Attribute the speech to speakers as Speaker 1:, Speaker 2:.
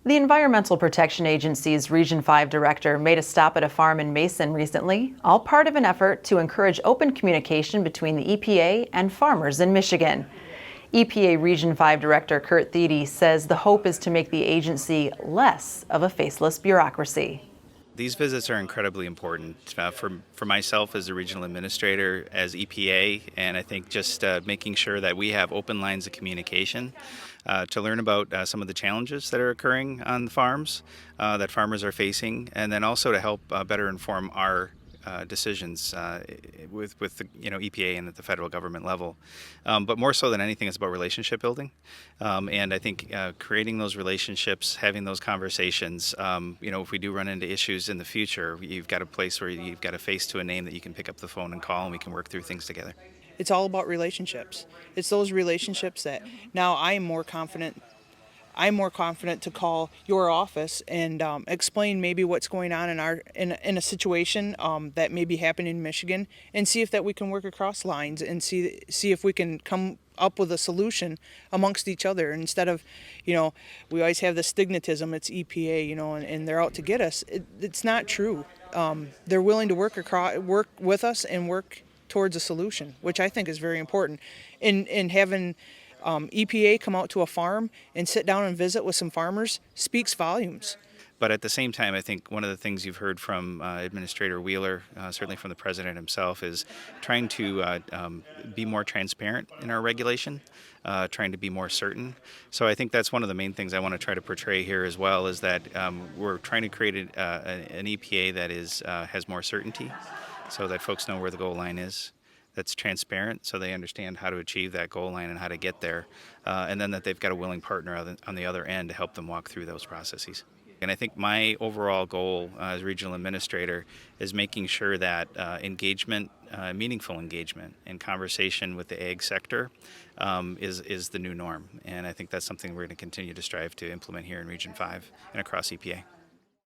Speaker 1: The Environmental Protection Agency's Region 5 director made a stop at a farm in Mason recently, all part of an effort to encourage open communication between the EPA and farmers in Michigan. EPA Region 5 Director Kurt Thiede says the hope is to make the agency less of a faceless bureaucracy.
Speaker 2: These visits are incredibly important for myself as a regional administrator, as EPA, and I think just making sure that we have open lines of communication to learn about some of the challenges that are occurring on the farms that farmers are facing, and then also to help better inform our decisions with the EPA and at the federal government level. But more so than anything, it's about relationship building, and I think creating those relationships, having those conversations. If we do run into issues in the future, you've got a place where you've got a face to a name that you can pick up the phone and call, and we can work through things together.
Speaker 3: It's all about relationships. It's those relationships that now I'm more confident to call your office and explain maybe what's going on in a situation that may be happening in Michigan, and see if that we can work across lines and see if we can come up with a solution amongst each other, instead of, we always have this stigmatism, it's EPA, and they're out to get us. It's not true. They're willing to work with us and work towards a solution, which I think is very important. In having EPA come out to a farm and sit down and visit with some farmers speaks volumes.
Speaker 2: But at the same time, I think one of the things you've heard from Administrator Wheeler, certainly from the President himself, is trying to be more transparent in our regulation, trying to be more certain. So I think that's one of the main things I want to try to portray here as well, is that we're trying to create an EPA that has more certainty, so that folks know where the goal line is. That's transparent, so they understand how to achieve that goal line and how to get there, and then that they've got a willing partner on the other end to help them walk through those processes. And I think my overall goal as regional administrator is making sure that engagement, meaningful engagement and conversation with the ag sector is the new norm. And I think that's something we're going to continue to strive to implement here in Region 5 and across EPA.